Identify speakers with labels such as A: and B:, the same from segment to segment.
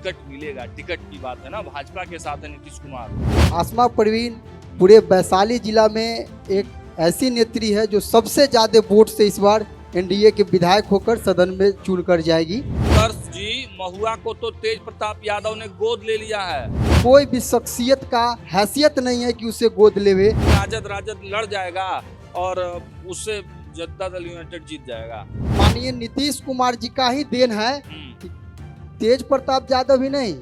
A: Ticket मिलेगा। Ticket की बात है ना, भाजपा के साथ है नीतीश कुमार।
B: आसमा परवीन पूरे वैशाली जिला में एक ऐसी नेत्री है जो सबसे ज्यादा वोट से इस बार एनडीए के विधायक होकर सदन में चुनकर जाएगी।
A: उत्कर्ष जी, महुआ को तो तेज प्रताप यादव ने गोद ले लिया है।
B: कोई भी शख्सियत का हैसियत नहीं है कि उसे गोद लेवे।
A: राजद लड़ जाएगा और उससे जनता दल यूनाइटेड जीत जाएगा।
B: माननीय नीतीश कुमार जी का ही देन है कि तेज प्रताप यादव ही नहीं,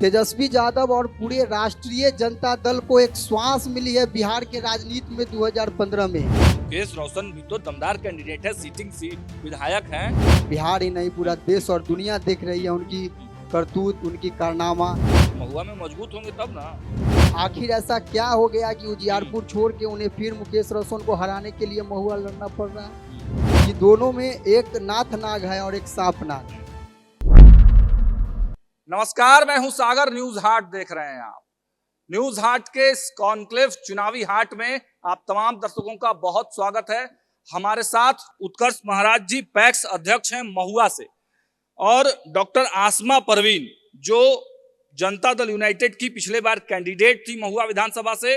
B: तेजस्वी यादव और पूरे राष्ट्रीय जनता दल को एक श्वास मिली है बिहार के राजनीति में 2015 में।
A: मुकेश रोशन भी तो दमदार कैंडिडेट है, सिटिंग सीट विधायक हैं।
B: बिहार ही नहीं पूरा देश और दुनिया देख रही है उनकी करतूत, उनकी कारनामा।
A: महुआ में मजबूत होंगे तब ना।
B: आखिर ऐसा क्या हो गया कि उजियारपुर छोड़ के उन्हें फिर मुकेश रोशन को हराने के लिए महुआ लड़ना पड़ रहा है? ये दोनों में एक नाथ नाग है और एक सांप नाग है।
A: नमस्कार, मैं हूं सागर। न्यूज हाट देख रहे हैं आप। न्यूज हाट के इस कॉन्क्लेव चुनावी हाट में आप तमाम दर्शकों का बहुत स्वागत है। हमारे साथ उत्कर्ष महाराज जी पैक्स अध्यक्ष हैं महुआ से, और डॉक्टर आसमा परवीन जो जनता दल यूनाइटेड की पिछले बार कैंडिडेट थी महुआ विधानसभा से,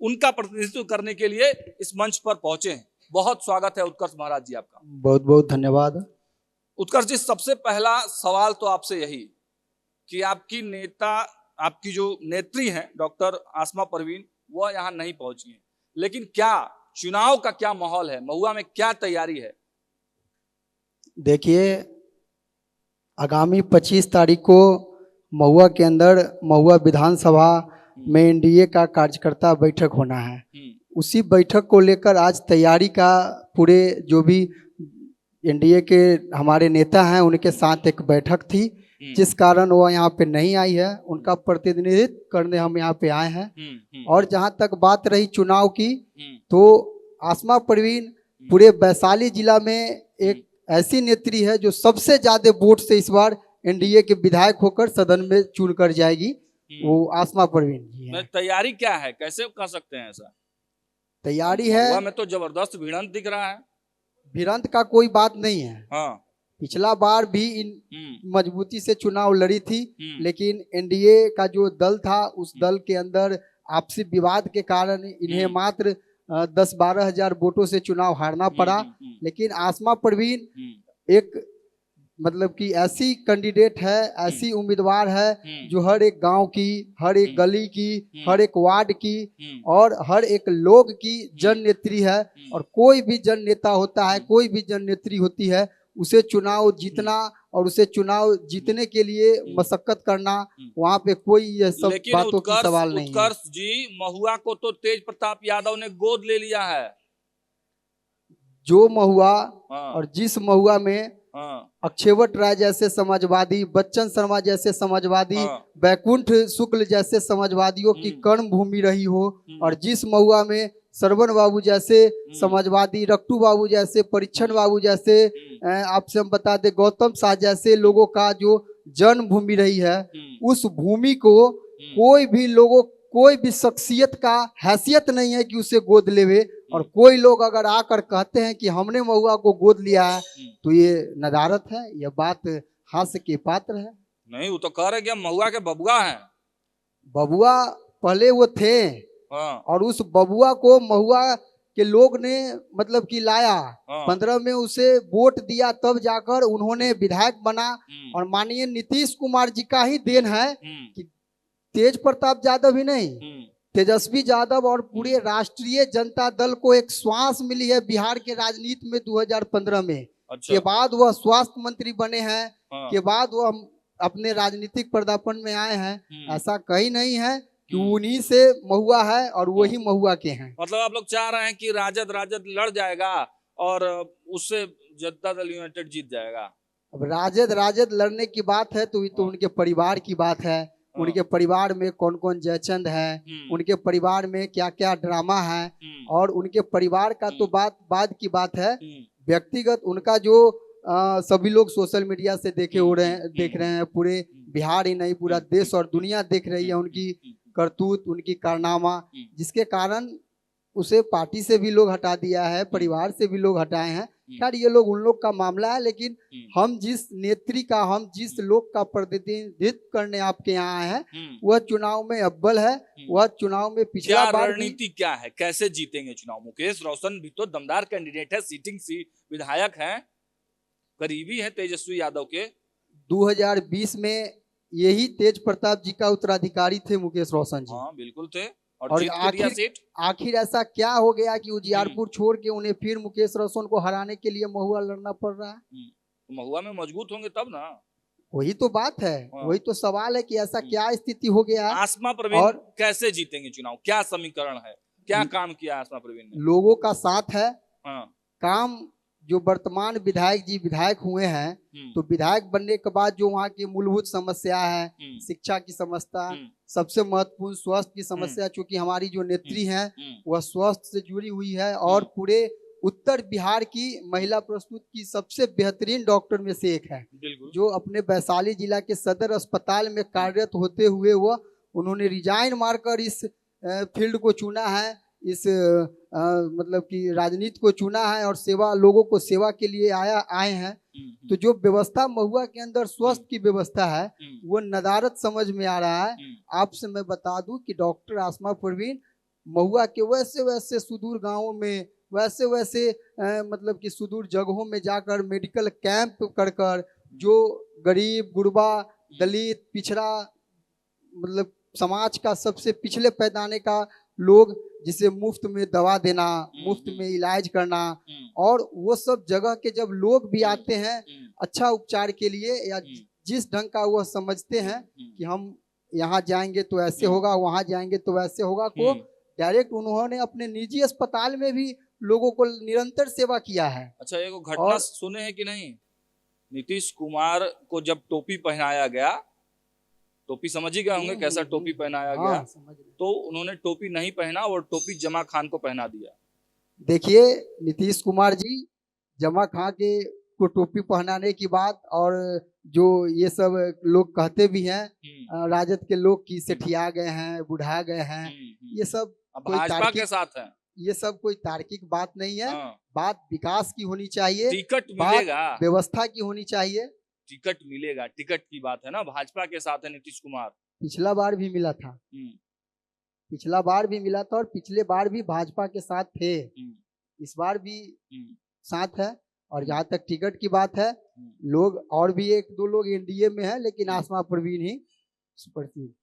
A: उनका प्रतिनिधित्व करने के लिए इस मंच पर पहुंचे हैं। बहुत स्वागत है उत्कर्ष महाराज जी आपका।
B: बहुत बहुत धन्यवाद।
A: उत्कर्ष जी, सबसे पहला सवाल तो आपसे यही कि आपकी नेता, आपकी जो नेत्री हैं डॉक्टर आसमा परवीन, वह यहाँ नहीं पहुंची हैं, लेकिन क्या चुनाव का क्या माहौल है, महुआ में क्या तैयारी है?
B: देखिए, आगामी 25 तारीख को महुआ के अंदर महुआ विधानसभा में एनडीए का कार्यकर्ता बैठक होना है। उसी बैठक को लेकर आज तैयारी का पूरे जो भी एनडीए के हमारे नेता हैं उनके साथ एक बैठक थी, जिस कारण वो यहाँ पे नहीं आई है। उनका प्रतिनिधित्व करने हम यहाँ पे आए हैं। और जहाँ तक बात रही चुनाव की, तो आसमा परवीन पूरे वैशाली जिला में एक ऐसी नेत्री है जो सबसे ज्यादा वोट से इस बार एनडीए के विधायक होकर सदन में चुनकर जाएगी। वो आसमा परवीन जी है।
A: तैयारी क्या है, कैसे कर सकते हैं ऐसा?
B: तैयारी है,
A: महुआ में तो जबरदस्त भिड़ंत दिख रहा है।
B: भिड़ंत का कोई बात नहीं है।
A: हाँ।
B: पिछला बार भी मजबूती से चुनाव लड़ी थी, लेकिन एनडीए का जो दल था उस दल के अंदर आपसी विवाद के कारण इन्हें मात्र 10-12 हजार वोटों से चुनाव हारना पड़ा। लेकिन आसमा परवीन एक मतलब कि ऐसी कैंडिडेट है, ऐसी उम्मीदवार है जो हर एक गांव की, हर एक गली की, हर एक वार्ड की और हर एक लोग की जन नेत्री है। और कोई भी जन नेता होता है, कोई भी जन नेत्री होती है, उसे चुनाव जीतना और उसे चुनाव जीतने के लिए मशक्कत करना, वहाँ पे कोई ये सब बातों की सवाल नहीं है।
A: उत्कर्ष जी, महुआ को तो तेज प्रताप यादव ने गोद ले लिया है।
B: जो महुआ और जिस महुआ में अक्षयवट राय जैसे समाजवादी, बच्चन शर्मा जैसे समाजवादी, बैकुंठ शुक्ल जैसे समाजवादियों की कर्म भूमि रही हो, और जिस महुआ में श्रवण बाबू जैसे समाजवादी, रक्टू बाबू जैसे, परीक्षण बाबू जैसे, आपसे हम बता दें गौतम शाह जैसे लोगों का जो जन्मभूमि रही है, उस भूमि को कोई भी शख्सियत का हैसियत नहीं है कि उसे गोद लेवे। और कोई लोग अगर आकर कहते हैं कि हमने महुआ को गोद लिया है, तो ये नदारत है, यह बात हास्य के पात्र है।
A: नहीं, वो तो कह रहे कि हम महुआ के बबुआ हैं।
B: बबुआ पहले वो थे, और उस बबुआ को महुआ के लोग ने मतलब कि लाया। 15 में उसे वोट दिया, तब जाकर उन्होंने विधायक बना। और माननीय नीतीश कुमार जी का ही देन है कि तेज प्रताप यादव ही नहीं, तेजस्वी यादव और पूरे राष्ट्रीय जनता दल को एक श्वास मिली है बिहार के राजनीति में 2015 में। के बाद वह स्वास्थ्य मंत्री बने हैं, के बाद वह अपने राजनीतिक पदार्पण में आए हैं। ऐसा कहीं नहीं है कि उन्हीं से महुआ है और वही महुआ के हैं।
A: मतलब आप लोग चाह रहे हैं कि राजद लड़ जाएगा और उससे जनता दल यूनाइटेड जीत जाएगा।
B: अब राजद लड़ने की बात है तो ये तो उनके परिवार की बात है। उनके परिवार में कौन कौन जयचंद है, उनके परिवार में क्या क्या ड्रामा है, और उनके परिवार का तो बाद की बात है। व्यक्तिगत उनका जो सभी लोग सोशल मीडिया से देख रहे हैं, पूरे बिहार ही नहीं पूरा देश और दुनिया देख रही है उनकी करतूत, उनकी कारनामा, जिसके कारण उसे पार्टी से भी लोग हटा दिया है, परिवार से भी लोग हटाए हैं। खैर ये लोग उन लोग का मामला है, लेकिन हम जिस नेत्री का, हम जिस लोग का प्रतिनिधित्व करने आपके यहाँ आए हैं, वह चुनाव में अव्वल है। वह चुनाव में पिछला बार
A: रणनीति क्या है, कैसे जीतेंगे चुनाव? मुकेश रोशन भी तो दमदार कैंडिडेट है, सीटिंग विधायक हैं, करीबी है तेजस्वी यादव के।
B: 2020 में यही तेज प्रताप जी का उत्तराधिकारी थे मुकेश रोशन जी।
A: हाँ बिल्कुल थे, और
B: आखिर ऐसा क्या हो गया कि उजियारपुर छोड़ के उन्हें फिर मुकेश रोशन को हराने के लिए महुआ लड़ना पड़ रहा है?
A: तो महुआ में मजबूत होंगे तब ना।
B: वही तो बात है, वही तो सवाल है कि ऐसा क्या स्थिति हो गया है।
A: आसमा प्रवीण और कैसे जीतेंगे चुनाव, क्या समीकरण है, क्या काम किया आसमा प्रवीण ने?
B: लोगों का साथ है। काम जो वर्तमान विधायक जी विधायक हुए हैं, तो विधायक बनने के बाद जो वहाँ की मूलभूत समस्या है, शिक्षा की समस्या, सबसे महत्वपूर्ण स्वास्थ्य की समस्या, चूंकि हमारी जो नेत्री है वह स्वास्थ्य से जुड़ी हुई है, और पूरे उत्तर बिहार की महिला प्रसूति की सबसे बेहतरीन डॉक्टर में से एक है, जो अपने वैशाली जिला के सदर अस्पताल में कार्यरत होते हुए वह उन्होंने रिजाइन मारकर इस फील्ड को चुना है, इस मतलब कि राजनीति को चुना है, और सेवा, लोगों को सेवा के लिए आए हैं। तो जो व्यवस्था महुआ के अंदर स्वास्थ्य की व्यवस्था है, वो नदारत समझ में आ रहा है। आपसे मैं बता दूं कि डॉक्टर आसमा परवीन महुआ के वैसे वैसे सुदूर गांवों में, वैसे वैसे मतलब कि सुदूर जगहों में जाकर मेडिकल कैंप कर जो गरीब, गुरबा, दलित, पिछड़ा, मतलब समाज का सबसे पिछले पैदाने का लोग, जिसे मुफ्त में दवा देना, मुफ्त में इलाज करना, और वो सब जगह के जब लोग भी आते हैं अच्छा उपचार के लिए, या जिस ढंग का वह समझते हैं कि हम यहाँ जाएंगे तो ऐसे होगा, वहाँ जाएंगे तो वैसे होगा, को डायरेक्ट उन्होंने अपने निजी अस्पताल में भी लोगों को निरंतर सेवा किया है।
A: अच्छा, एक घटना सुने हैं कि नहीं? नीतीश कुमार को जब टोपी पहनाया गया, टोपी समझ ही गए होंगे कैसा टोपी पहनाया गया, तो उन्होंने टोपी नहीं पहना और टोपी जमा खान को पहना दिया।
B: देखिए नितीश कुमार जी जमा खान के को टोपी पहनाने की बात, और जो ये सब लोग कहते भी हैं राजद के लोग की सेठिया गए हैं, बुढ़ा गए हैं, ये सब
A: भाजपा के साथ है,
B: ये सब कोई तार्किक बात नहीं है। बात विकास की होनी चाहिए,
A: टिकट मिलेगा,
B: व्यवस्था की होनी चाहिए,
A: टिकट मिलेगा, टिकट की बात है ना। भाजपा के साथ है नीतीश कुमार,
B: पिछला बार भी मिला था, पिछला बार भी मिला था, और पिछले बार भी भाजपा के साथ थे, इस बार भी साथ है। और जहाँ तक टिकट की बात है, लोग और भी एक दो लोग एनडीए में है, लेकिन आसमा परवीन ही सुपरसीड।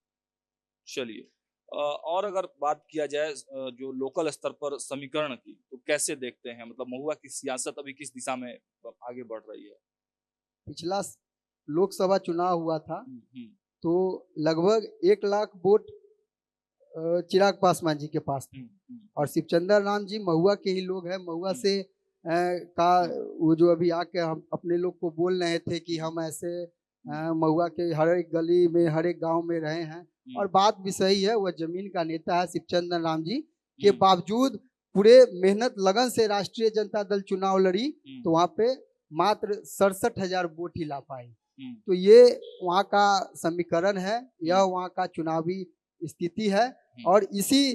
A: चलिए, और अगर बात किया जाए जो लोकल स्तर पर समीकरण की, तो कैसे देखते हैं, मतलब महुआ की सियासत अभी किस दिशा में आगे बढ़ रही है?
B: पिछला लोकसभा चुनाव हुआ था तो लगभग 1 लाख वोट चिराग पासवान जी के पास थे, और शिवचंद्र राम जी महुआ के ही लोग हैं। महुआ से का वो जो अभी आके हम अपने लोग को बोल रहे थे कि हम ऐसे महुआ के हर एक गली में, हर एक गांव में रहे हैं, और बात भी सही है। वह जमीन का नेता है शिवचंद्र राम जी, के बावजूद पूरे मेहनत लगन से राष्ट्रीय जनता दल चुनाव लड़ी, तो वहाँ पे मात्र 67,000 वोट ही ला पाई। तो ये वहाँ का समीकरण है, यह वहाँ का चुनावी स्थिति है, और इसी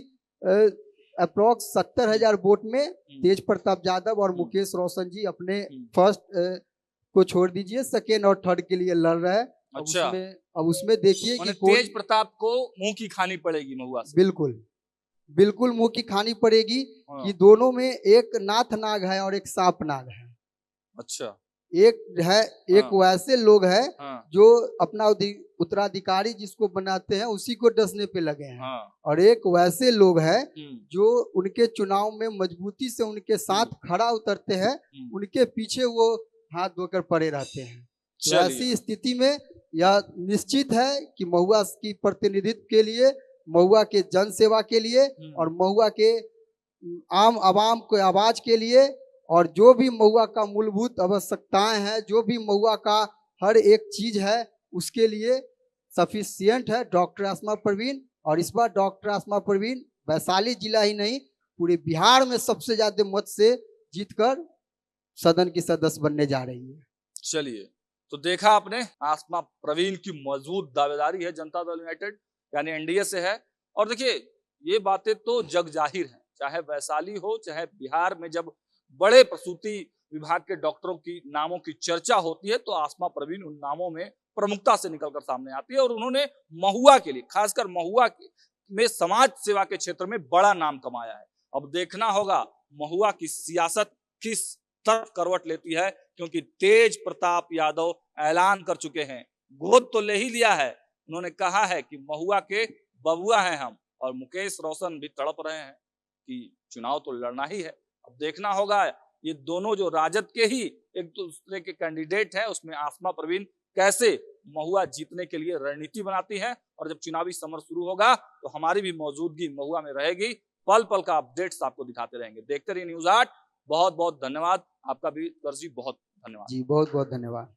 B: अप्रोक्स 70,000 वोट में तेज प्रताप यादव और मुकेश रोशन जी अपने फर्स्ट को छोड़ दीजिए, सेकेंड और थर्ड के लिए लड़ रहे हैं।
A: अच्छा,
B: अब उसमें देखिए कि
A: तेज प्रताप को मुंह की खानी पड़ेगी महुआ से।
B: बिल्कुल बिल्कुल मुंह की खानी पड़ेगी कि दोनों में एक नाथ नाग है और एक सांप नाग है।
A: अच्छा,
B: एक है, एक वैसे लोग हैं जो अपना उत्तराधिकारी जिसको बनाते हैं उसी को डसने पे लगे हैं, और एक वैसे लोग हैं जो उनके चुनाव में मजबूती से उनके साथ खड़ा उतरते हैं, उनके पीछे वो हाथ धोकर पड़े रहते हैं। तो ऐसी स्थिति में यह निश्चित है कि महुआ की प्रतिनिधित्व के लिए, महुआ के जन सेवा के लिए, और महुआ के आम आवाम को आवाज के लिए, और जो भी महुआ का मूलभूत आवश्यकताएं हैं, जो भी महुआ का हर एक चीज है, उसके लिए सफिशिएंट है डॉक्टर आसमा परवीन। और इस बार डॉक्टर आसमा परवीन वैशाली जिला ही नहीं, पूरे बिहार में सबसे ज्यादा मत से जीतकर सदन की सदस्य बनने जा रही है।
A: चलिए, तो देखा आपने, आसमा परवीन की मजबूत दावेदारी है जनता दल यूनाइटेड यानी एनडीए से है। और देखिए, ये बातें तो जग जाहिर है, चाहे वैशाली हो चाहे बिहार में, जब बड़े प्रसूति विभाग के डॉक्टरों की नामों की चर्चा होती है तो आसमा परवीन उन नामों में प्रमुखता से निकलकर सामने आती है और उन्होंने महुआ के लिए, खासकर महुआ में समाज सेवा के क्षेत्र में बड़ा नाम कमाया है। अब देखना होगा महुआ की सियासत किस तरफ करवट लेती है, क्योंकि तेज प्रताप यादव ऐलान कर चुके हैं, गोद तो ले ही लिया है। उन्होंने कहा है कि महुआ के बबुआ हैं हम, और मुकेश रोशन भी तड़प रहे हैं कि चुनाव तो लड़ना ही है। अब देखना होगा ये दोनों जो राजद के ही एक दूसरे के कैंडिडेट हैं, उसमें आसमा परवीन कैसे महुआ जीतने के लिए रणनीति बनाती है, और जब चुनावी समर शुरू होगा तो हमारी भी मौजूदगी महुआ में रहेगी। पल पल का अपडेट्स आपको दिखाते रहेंगे। देखते रहिए न्यूज़ 8। बहुत बहुत धन्यवाद आपका भी, उत्कर्ष जी, बहुत धन्यवाद
B: जी, बहुत बहुत धन्यवाद।